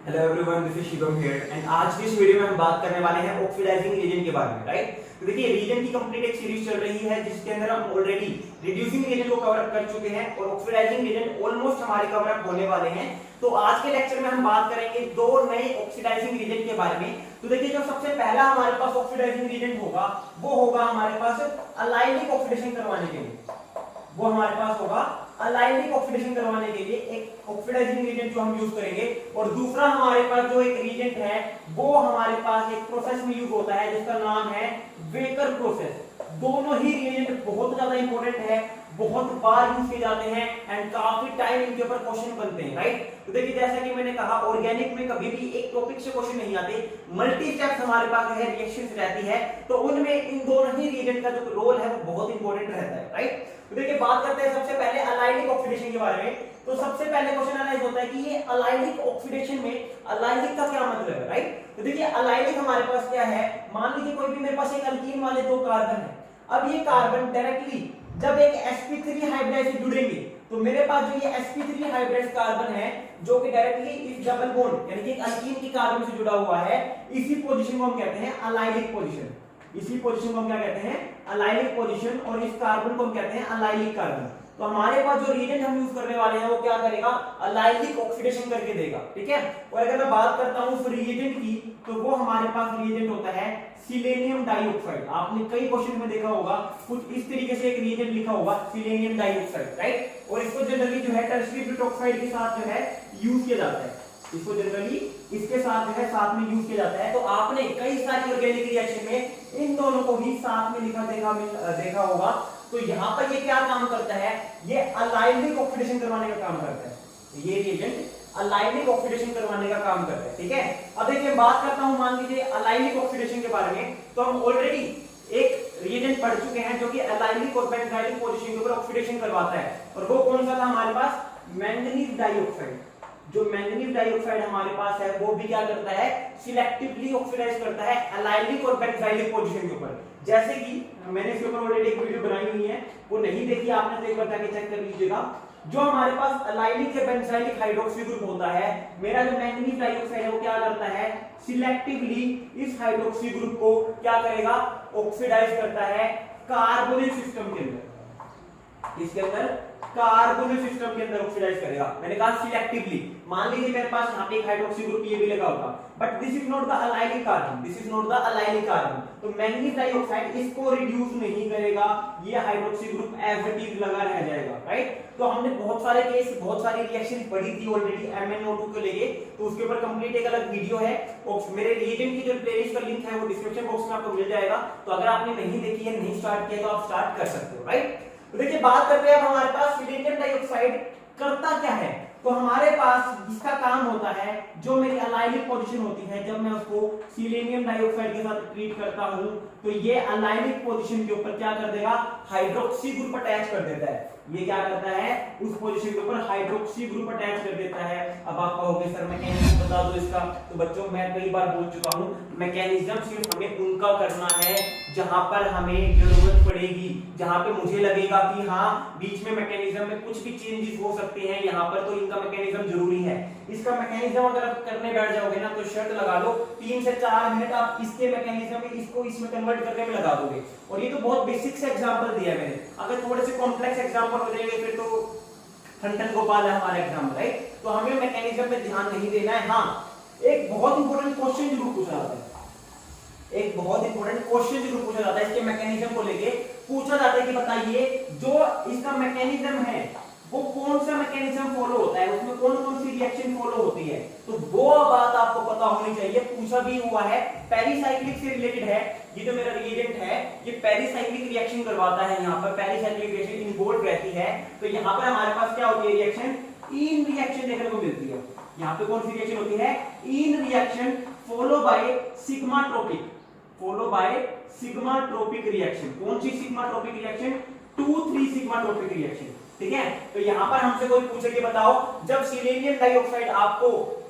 Hello everyone, this is Shivam here and आज की इस वीडियो में हम बात करने वाले हैं ऑक्सीडाइजिंग रीजन के बारे में, राइट। तो देखिए, रीजन की कंप्लीट एक सीरीज चल रही है जिसके अंदर हम ऑलरेडी रिड्यूसिंग रीजन को कवर अप कर चुके हैं और ऑक्सीडाइजिंग रीजन ऑलमोस्ट हमारे कवर अप होने वाले हैं। तो आज के लेक्चर में हम बात करेंगे दो नए ऑक्सीडाइजिंग रीजन के बारे में। तो देखिए, जो सबसे पहला हमारे पास ऑक्सीडाइजिंग रीजन होगा वो होगा हमारे पास अलाइलिक ऑक्सीडेशन करवाने के लिए। वो हमारे पास होगा अलाइलिक ऑक्सीडेशन करवाने के लिए एक ऑक्सीडाइजिंग रीजेंट जो हम यूज करेंगे। और दूसरा हमारे पास जो एक रीजेंट है वो हमारे पास एक प्रोसेस में यूज होता है जिसका नाम है वेकर प्रोसेस। दोनों ही रीजेंट बहुत ज्यादा इंपॉर्टेंट है, बहुत बार यूज किए जाते हैं एंड काफी टाइम इनके ऊपर क्वेश्चन बनते हैं, राइट। तो देखिए, जैसा कि मैंने कहा, ऑर्गेनिक में कभी भी एक टॉपिक से क्वेश्चन नहीं आते, मल्टी स्टेप्स हमारे पास है, रिएक्शंस रहती है, तो उनमें इन दोनों ही रीजेंट का जो रोल है वो बहुत इंपॉर्टेंट रहता है, राइट। तो देखिए, बात करते हैं सबसे पहले अलाइलिक ऑक्सीडेशन के बारे में। तो सबसे पहले क्वेश्चन एनालाइज होता है कि ये अलाइलिक ऑक्सीडेशन में अलाइलिक का क्या मतलब है, राइट। तो देखिए, अलाइलिक हमारे पास क्या है, मान लीजिए कोई भी मेरे पास एक अल्कीन वाले दो कार्बन है। अब ये कार्बन डायरेक्टली जब एक sp3 हाइब्रिड से जुड़ेंगे तो मेरे पास जो ये sp3 हाइब्रिड कार्बन है जो कि डायरेक्टली इस डबल बॉन्ड यानी कि एक अल्कीन की कार्बन से जुड़ा हुआ है, इसी पोजीशन को हम कहते हैं अलाइलिक पोजीशन। इसी पोजीशन को हम क्या कहते हैं, अलाइलिक पोजीशन। और इस कार्बन को हम कहते हैं अलाइलिक कार्बन। तो हमारे पास जो रिएजेंट हम यूज करने वाले हैं वो क्या करेगा, अलाइलिक ऑक्सीडेशन करके देगा, ठीक है। और अगर मैं बात करता हूं उस रिएजेंट की, तो वो हमारे पास रिएजेंट होता है सिलेनियम डाइऑक्साइड। आपने कई क्वेश्चन में देखा होगा, कुछ इस तरीके से एक रिएजेंट लिखा होगा सिलेनियम डाइऑक्साइड, राइट। और इसको जनरली जो है टर्शियरी ब्यूटाक्साइड के साथ जो है यूज किया जाता है। इसको जनरली इसके साथ जो है साथ में यूज किया जाता है। तो आपने कई सारी ऑर्गेनिक रिएक्शन में इन दोनों को ही साथ में देखा होगा। तो यहाँ पर ये क्या काम करता है, ये अलाइलिक ऑक्सीडेशन करवाने का काम करता है। ये रिएजेंट अलाइलिक ऑक्सीडेशन करवाने का काम करता है, ठीक है। अब देखिए, बात करता हूं मान लीजिए अलाइलिक ऑक्सीडेशन के बारे में। तो हम ऑलरेडी एक रिएजेंट पढ़ चुके हैं जो कि अलाइलिक और बेंजाइलिक पोजीशन के ऊपर ऑक्सीडेशन करवाता है, और वो कौन सा था हमारे पास, मैंगनीज डाइऑक्साइड। जो मैंगनीज डाइऑक्साइड हमारे पास है वो भी क्या करता है, सिलेक्टिवली ऑक्सीडाइज करता है अलाइलिक और बेंजाइलिक पोजीशन के ऊपर। जैसे कि मैंने इसके ऊपर ऑलरेडी एक वीडियो बनाई हुई है, वो नहीं देखी आपने तो एक बार जाके चेक कर लीजिएगा। जो हमारे पास अलाइलिक या बेंजाइलिक हाइड्रोक्सी ग्रुप होता है, मेरा जो मैंगनीज डाइऑक्साइड है वो क्या करता है, सिलेक्टिवली इस हाइड्रोक्सी ग्रुप को क्या करेगा, ऑक्सीडाइज करता है कार्बोनिल सिस्टम के अंदर। इसके अंदर कार्बोनिल सिस्टम के अंदर ऑक्सीडाइज करेगा। मैंने कहा सिलेक्टिवली। मान लीजिए मेरे पास यहाँ पे एक हाइड्रोक्सी ग्रुप ये भी लगा होगा, but this is not the allylic carbon, this is not the allylic carbon. तो मैंगनीज डाइऑक्साइड इसको रिड्यूस नहीं करेगा, ये hydroxy group as it is लगा रह जाएगा, राइट। तो हमने बहुत सारे केस, बहुत सारी रिएक्शन पढ़ी थी ऑलरेडी MnO2 को लेके, तो उसके ऊपर कंप्लीट एक अलग वीडियो है। और मेरे रिएजेंट की जो प्लेलिस्ट का लिंक है वो डिस्क्रिप्शन बॉक्स में आपको मिल जाएगा। तो अगर आपने नहीं देखी है, नहीं स्टार्ट किया, तो आप स्टार्ट कर सकते हो, राइट। तो देखिए, बात करते हैं अब हमारे पास सिलेनियम डाइऑक्साइड करता क्या है। तो हमारे पास इसका काम होता है, जो मेरी अलाइलिक पोजीशन होती है, जब मैं उसको सिलेनियम डाइऑक्साइड के साथ ट्रीट करता हूं तो ये अलाइलिक पोजीशन के ऊपर क्या कर देगा, हाइड्रोक्सी ग्रुप अटैच कर देता है। ये क्या करता है, उस पोजीशन के ऊपर हाइड्रोक्सी ग्रुप अटैच कर देता है। अब आप कहोगे सर मैकेनिज्म बता दो इसका। तो बच्चों, मैं कई बार बोल चुका हूं, मैकेनिज्म सिर्फ हमें उनका करना है जहां पर हमें जरूरत पड़ेगी, जहां पे मुझे लगेगा कि हाँ बीच में मैकेनिज्म में कुछ भी चेंजेस हो सकते हैं, यहाँ पर तो इनका मैकेनिज्म जरूरी है। इसका मैकेनिज्म अगर आप करने बैठ जाओगे ना, तो शर्त लगा लो 3 से 4 मिनट आप इसके मैकेनिज्म में इसको इसमें कन्वर्ट करने में लगा दोगे। और ये तो बहुत बेसिक से एग्जांपल दिया है मैंने। अगर थोड़े से कॉम्प्लेक्स एग्जांपल हो जाएंगे फिर तो ठंडन गोपाल है हमारा एग्जाम, राइट। तो हमें मैकेनिज्म पे ध्यान नहीं देना है। हाँ, एक बहुत इंपॉर्टेंट क्वेश्चन जरूर पूछा जाता है, एक बहुत इंपॉर्टेंट क्वेश्चन जरूर पूछा जाता है इसके मैकेनिज्म को लेके। पूछा जाता है कि बताइए जो इसका मैकेनिज्म है वो कौन सा मैकेनिज्म फॉलो होता है, उसमें कौन कौन सी रिएक्शन फॉलो होती है। तो वो बात आपको पता होनी चाहिए। पूछा भी हुआ है, पेरिसाइक्लिक से रिलेटेड है। ये जो मेरा रिएजेंट है ये पेरिसाइक्लिक रिएक्शन करवाता है, यहाँ पर पेरिसाइक्लिक रिएक्शन इन्वॉल्व रहती है। तो यहाँ पर हमारे पास क्या होती है, रिएक्शन इन रिएक्शन देखने को मिलती है। यहाँ पे कौन सी रिएक्शन होती है, ene reaction follow by sigmatropic, follow by sigmatropic reaction. कौन सी सिग्माट्रोपिक रिएक्शन, 2,3 सिग्माट्रोपिक रिएक्शन, ठीक है। तो यहाँ पर हमसे कोई पूछे कि बताओ जब सिलेनियम डाइऑक्साइड आपको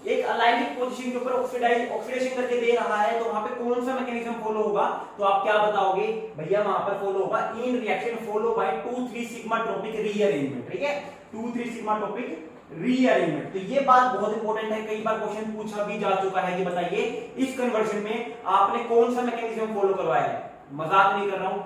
एक अलाइलिक पोजीशन के ऊपर ऑक्सीडेशन करके दे रहा है, तो वहां पे कौन सा मैकेनिज्म फॉलो होगा, तो आप क्या बताओगे, भैया वहां पर फॉलो होगा ene reaction follow by 2,3 sigmatropic rearrangement, ठीक है। 2,3 सिग्माट्रोपिक रीअरेंजमेंट। तो ये बात बहुत इंपॉर्टेंट है, कई बार क्वेश्चन पूछा भी जा चुका है कि बताइए इस कन्वर्जन में आपने कौन सा मैकेनिज्म फॉलो करवाया है। मजाक नहीं कर रहा हूं,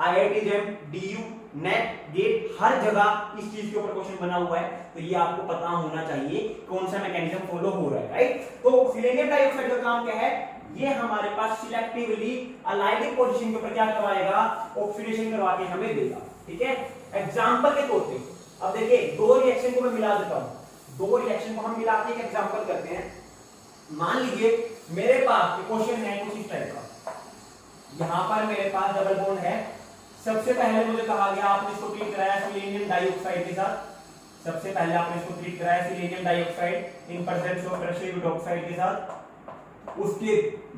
IIT JAM, DU, NET, GATE, हर जगह इस चीज के ऊपर क्वेश्चन बना हुआ है, तो ये आपको पता होना चाहिए कौन सा मैकेनिज्म फॉलो हो रहा है, राइट। तो सिलेनियम डाइऑक्साइड का काम क्या है, ये हमारे पास सिलेक्टिवली अलाइडिक पोजीशन के ऊपर क्या करवाएगा, ऑक्सीडेशन करवा के हमें देगा, ठीक है। एग्जांपल के तौर पे अब देखिए दो रिएक्शन को मैं मिला देता हूं, दो रिएक्शन को हम मिला के एक एग्जांपल करते हैं। मान लीजिए मेरे पास क्वेश्चन है कुछ इस टाइप का, यहां पर मेरे पास डबल बॉन्ड है। सबसे पहले मुझे कहा गया आपने इसको ट्रीट कराया सिलेनियम डाइऑक्साइड के साथ, सबसे पहले आपने इसको ट्रीट कराया selenium dioxide in presence of tertiary oxide के साथ। उसके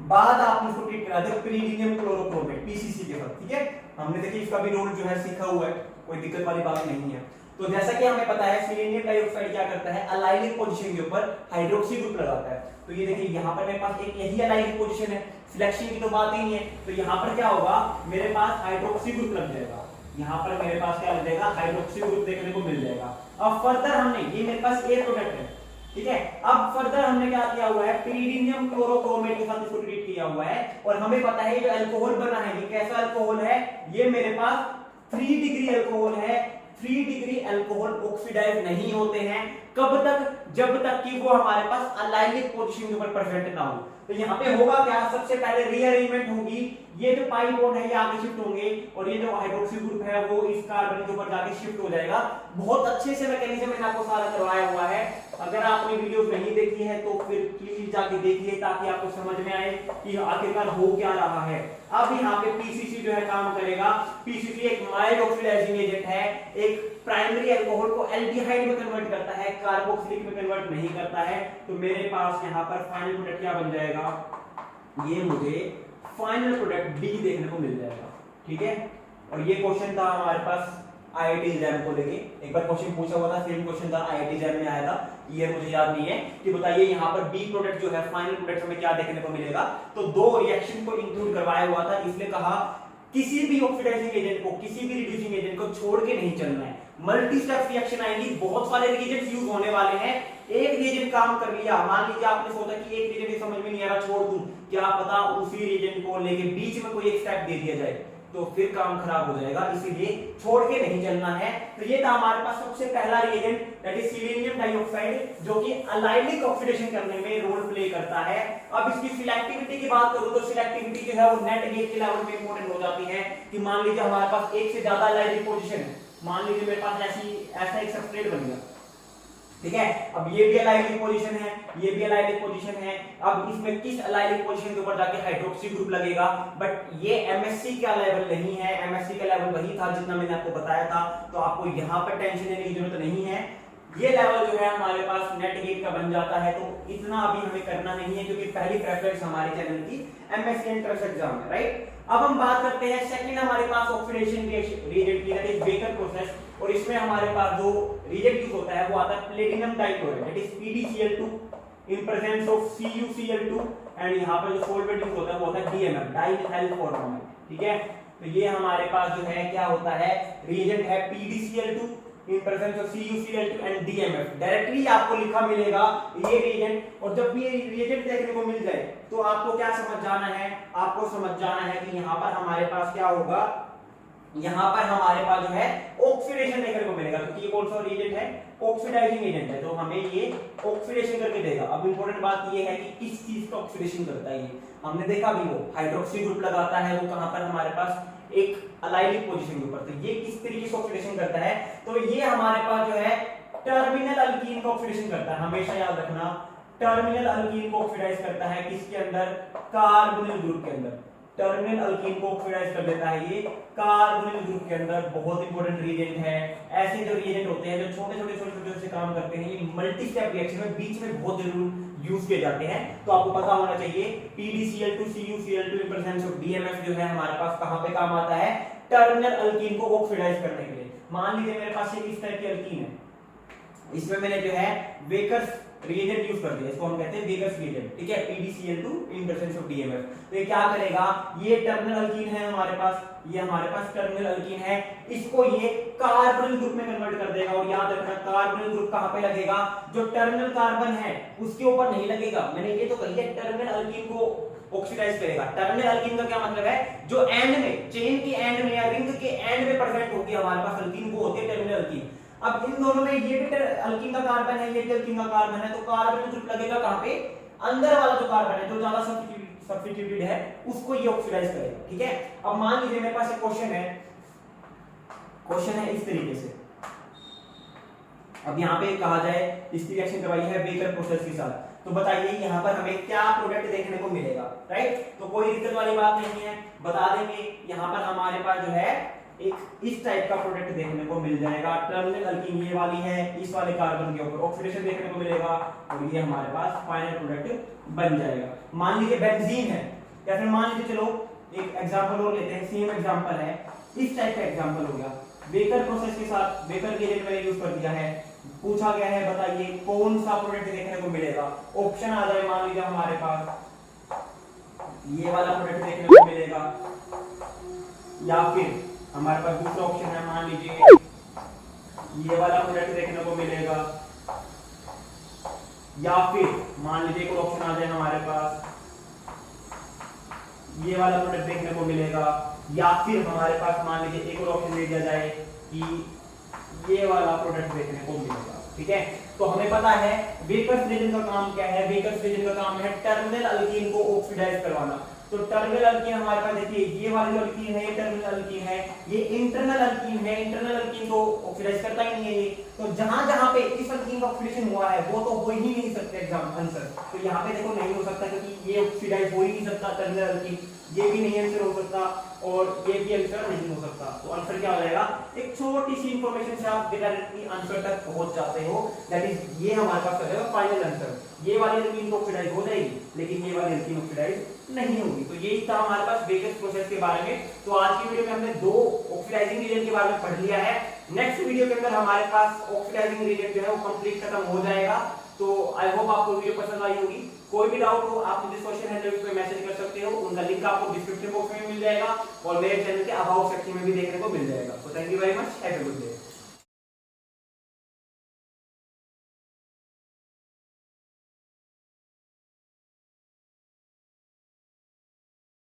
बाद आपने इसको ट्रीट करा दिया प्रीडियम क्लोरोक्रोमेट PCC के साथ, ठीक है। हमने देखिए इसका भी रोल जो है सीखा हुआ है, कोई दिक्कत वाली बात नहीं है। तो जैसा कि हमें पता है सिलेनियम डाइऑक्साइड क्या करता है, अलाइलिक पोजीशन के ऊपर हाइड्रोक्सी ग्रुप लगाता है। तो ये देखिए यहाँ पर मेरे पास एक यही अलाइलिक पोजीशन है, सिलेक्शन की तो बात ही नहीं है। तो यहाँ पर क्या होगा, मेरे पास हाइड्रोक्सी ग्रुप लग जाएगा, यहाँ पर मेरे पास क्या लग जाएगा, हाइड्रोक्सी ग्रुप देखने को मिल जाएगा। अब फर्दर हमने, ये मेरे पास ए प्रोडक्ट है, ठीक है। अब फर्दर हमने क्या किया हुआ है, pyridinium क्लोरोक्रोमेट के साथ इसको ट्रीट किया हुआ है, और हमें पता है जो अल्कोहल बना है, ये कैसा अल्कोहल है, ये मेरे पास 3 डिग्री अल्कोहल है। 3 डिग्री अल्कोहल ऑक्सीडाइज नहीं होते हैं, कब तक, जब तक कि वो हमारे पास अलाइलिक पोजीशन के ऊपर प्रेजेंट ना हो। तो यहाँ पे होगा क्या, सबसे पहले रीअरेंजमेंट होगी, ये जो पाई बॉन्ड है ये आगे शिफ्ट होंगे, और ये जो हाइड्रोक्सी ग्रुप है वो इस कार्बन के ऊपर जाके शिफ्ट हो जाएगा। बहुत अच्छे से मैकेनिज्म मैंने आपको सारा करवाया हुआ है, अगर आपने वीडियो नहीं देखी है तो फिर प्लीज जाके देखिए, ताकि आपको समझ में आए कि आखिरकार हो क्या रहा है। अब यहाँ पे PCC जो है काम करेगा। PCC एक माइल्ड ऑक्सीडाइजिंग एजेंट है, एक प्राइमरी अल्कोहल को एल्डिहाइड में कन्वर्ट करता है, कार्बोक्सिलिक में कन्वर्ट नहीं करता है। तो मेरे पास यहाँ पर फाइनल प्रोडक्ट क्या बन जाएगा, ये मुझे फाइनल प्रोडक्ट D देखने को मिल जाएगा, ठीक है। और ये क्वेश्चन था हमारे पास IIT एग्जाम को लेके, एक बार क्वेश्चन पूछा हुआ था, सेम क्वेश्चन था IIT एग्जाम में आया था, ये मुझे याद नहीं है कि बताइए यहाँ पर B प्रोडक्ट जो है फाइनल प्रोडक्ट हमें क्या देखने को मिलेगा। तो दो रिएक्शन को इंक्लूड करवाया हुआ था, इसलिए कहा किसी भी ऑक्सीडाइजिंग एजेंट को, किसी भी रिड्यूसिंग एजेंट को छोड़ के नहीं चलना है। मल्टी स्टेप रिएक्शन आएंगी, बहुत सारे रिएजेंट्स यूज होने वाले हैं। एक रिएजेंट काम कर लिया, मान लीजिए आपने सोचा कि एक रिएजेंट समझ में नहीं आ रहा, छोड़ दूं, क्या पता उसी रिएजेंट को लेके बीच में कोई एक स्टेप दे दिया जाए, तो फिर काम खराब हो जाएगा, इसीलिए छोड़ के नहीं चलना है। तो ये था हमारे पास सबसे पहला reagent, that is selenium dioxide, जो कि अलाइलिक ऑक्सीडेशन करने में रोल प्ले करता है। अब इसकी सिलेक्टिविटी की बात करूं तो सिलेक्टिविटी जो है वो नेट गेट के लेवल पे इंपॉर्टेंट हो जाती है, कि मान लीजिए हमारे पास एक से ज्यादा अलाइलिक पोजीशन है, मान लीजिए मेरे पास ऐसा एक सबस्ट्रेट बन गया, ठीक है। अब ये भी अलाइलिक पोजीशन है, ये भी अलाइलिक पोजीशन है। अब इसमें किस अलाइलिक पोजीशन के ऊपर जाके हाइड्रोक्सी ग्रुप लगेगा, बट ये MSC का लेवल नहीं है, MSC का लेवल वही था जितना मैंने आपको बताया था, तो आपको यहाँ पर टेंशन लेने की जरूरत नहीं है। ये लेवल जो है हमारे पास नेट गेट का बन जाता है, तो इतना अभी हमें करना नहीं है, क्योंकि पहली प्रेफरेंस हमारे चैनल की MSc एंट्रेंस एग्जाम है, राइट। अब हम बात करते हैं सेकंड हमारे पास ऑक्सीडेशन रिएजेंट की, दैट इज बेकर प्रोसेस, और इसमें हमारे पास जो रिएजेंट यूज होता है वो आता है platinum dichloride, that is PdCl2 in presence of CuCl2, and यहाँ पर जो सॉल्वेंट यूज होता है वो होता है DMF, डाइमिथाइल फॉर्मामाइड, ठीक है। तो ये हमारे पास जो है क्या होता है, रिएजेंट है PdCl2 in presence of CuCl2 and DMF, directly आपको लिखा मिलेगा ये रिएजेंट। और जब भी ये रिएजेंट देखने को मिल जाए तो आपको क्या समझ जाना है, आपको समझ जाना है कि यहाँ पर हमारे पास क्या होगा, यहाँ पर हमारे पास जो है ऑक्सीडेशन देखने को मिलेगा, क्योंकि ये कौन सा रिएजेंट है, ऑक्सीडाइजिंग एजेंट है, तो हमें ये ऑक्सीडेशन करके देगा। अब इंपॉर्टेंट बात ये है कि किस चीज का ऑक्सीडेशन करता है, ये हमने देखा भी, वो हाइड्रोक्सी ग्रुप लगाता है, वो कहां पर हमारे पास एक अलाइलिक पोजीशन के ऊपर। तो ये किस तरीके से ऑक्सीडेशन करता है, तो ये हमारे पास जो है टर्मिनल अल्कीन का ऑक्सीडेशन करता है, हमेशा याद रखना, टर्मिनल अल्कीन को ऑक्सीडाइज करता है किसके अंदर, कार्बोनिल ग्रुप के अंदर। टर्मिनल अल्कीन को ऑक्सीडाइज कर देता है ये कार्बोनिल ग्रुप के अंदर, बहुत इंपॉर्टेंट रिएजेंट है। ऐसे जो रिएजेंट होते हैं जो छोटे-छोटे से काम करते हैं, ये मल्टी स्टेप रिएक्शन में बीच में बहुत जरूर यूज किए जाते हैं, तो आपको पता होना चाहिए। PdCl2 CuCl2 in presence of DMF जो है हमारे पास कहां पे काम आता है, टर्मिनल अल्कीन को ऑक्सीडाइज करने के लिए। मान लीजिए मेरे पास एक इस टाइप की अल्कीन है, इसमें मैंने जो है वेकर्स रिएजेंट यूज कर दिया, इसको हम कहते हैं वेगस रिएजेंट, ठीक है, PDCl2 in presence of DMF। तो ये क्या करेगा, ये टर्मिनल अल्कीन है हमारे पास, ये हमारे पास टर्मिनल अल्कीन है, इसको ये कार्बोनिल ग्रुप में कन्वर्ट कर देगा। और याद रखना कार्बोनिल ग्रुप कहां पे लगेगा, जो टर्मिनल कार्बन है उसके ऊपर नहीं लगेगा। मैंने ये तो कही है टर्मिनल अल्कीन को ऑक्सीडाइज करेगा। टर्मिनल अल्कीन का क्या मतलब है, जो एंड में, चेन के एंड में या रिंग के एंड में प्रेजेंट होगी हमारे पास अल्कीन, वो होती है टर्मिनल अल्कीन। अब इन दोनों में ये भी अल्कीन का कार्बन है, ये भी अल्कीन का कार्बन है, तो कार्बन ग्रुप लगेगा कहां पे, अंदर वाला जो कार्बन है जो ज्यादा सब्स्टिट्यूटेड है उसको ये ऑक्सीडाइज करेगा, ठीक है। अब मान लीजिए मेरे पास एक क्वेश्चन है इस तरीके से। अब यहाँ पे कहा जाए इसकी रिएक्शन करवाई है बेकर प्रोसेस के साथ, तो बताइए यहाँ पर हमें क्या प्रोडक्ट देखने को मिलेगा, राइट। तो कोई दिक्कत वाली बात नहीं है, बता देंगे। यहाँ पर हमारे पास जो है एक इस टाइप का प्रोडक्ट देखने को मिल जाएगा। टर्मिनल अल्कीन ये वाली है, इस वाले कार्बन के ऊपर ऑक्सीडेशन देखने को मिलेगा और ये हमारे पास फाइनल प्रोडक्ट बन जाएगा। मान लीजिए बेंजीन है, या फिर मान लीजिए चलो एक एग्जांपल और लेते हैं, सेम एग्जांपल है, इस टाइप का एग्जांपल हो गया। बेकर प्रोसेस के साथ बेकर रिएजेंट मैंने यूज कर दिया है, पूछा गया है बताइए कौन सा प्रोडक्ट देखने को मिलेगा। ऑप्शन आ जाए, मान लीजिए हमारे पास ये वाला प्रोडक्ट देखने को मिलेगा, या फिर हमारे पास दूसरा ऑप्शन है, मान लीजिए ये वाला प्रोडक्ट देखने को मिलेगा, या फिर मान लीजिए एक ऑप्शन आ जाए हमारे पास ये वाला प्रोडक्ट देखने को मिलेगा, या फिर हमारे पास मान लीजिए एक और ऑप्शन दे दिया जाए कि ये वाला प्रोडक्ट देखने को मिलेगा, ठीक है। तो हमें पता है बेकर्स रिएजेंट का काम क्या है, बेकर्स रिएजेंट का काम है टर्मिनल अल्कीन को ऑक्सीडाइज करवाना। तो टर्मिनल अल्कीन हमारे पास देखिए ये वाली जो अल्कीन है ये टर्मिनल अल्कीन है, ये इंटरनल अल्कीन है, इंटरनल अल्कीन को ऑक्सीडाइज करता ही नहीं है ये। तो जहां जहां पे इस अल्कीन का ऑक्सीडेशन हुआ है वो तो हो ही नहीं सकते एग्जाम आंसर। तो यहाँ पे देखो नहीं हो सकता क्योंकि ये ऑक्सीडाइज हो ही नहीं सकता टर्मिनल अल्कीन, ये भी नहीं आंसर हो सकता और ये भी आंसर नहीं हो सकता। तो आंसर क्या हो जाएगा, एक छोटी सी इंफॉर्मेशन से आप डायरेक्टली आंसर तक पहुंच जाते हो, दैट इज ये हमारे पास रहेगा फाइनल आंसर। ये वाली अल्कीन तो ऑक्सीडाइज हो जाएगी लेकिन ये वाली अल्कीन ऑक्सीडाइज नहीं होगी। तो यही था हमारे पास बेकर्स प्रोसेस के बारे में। तो आज की वीडियो में हमने दो ऑक्सीडाइजिंग रिएजेंट के बारे में पढ़ लिया है। नेक्स्ट वीडियो के अंदर हमारे पास ऑक्सीडाइजिंग रिएजेंट जो है वो कंप्लीट खत्म हो जाएगा। तो आई होप आपको वीडियो पसंद आई होगी। कोई भी डाउट हो आप मुझे सोशल हैंडल पे मैसेज कर सकते हो, उनका लिंक आपको डिस्क्रिप्शन बॉक्स में मिल जाएगा और मेरे चैनल के अबाउट सेक्शन में भी देखने को मिल जाएगा। So thank you very much, have a good day.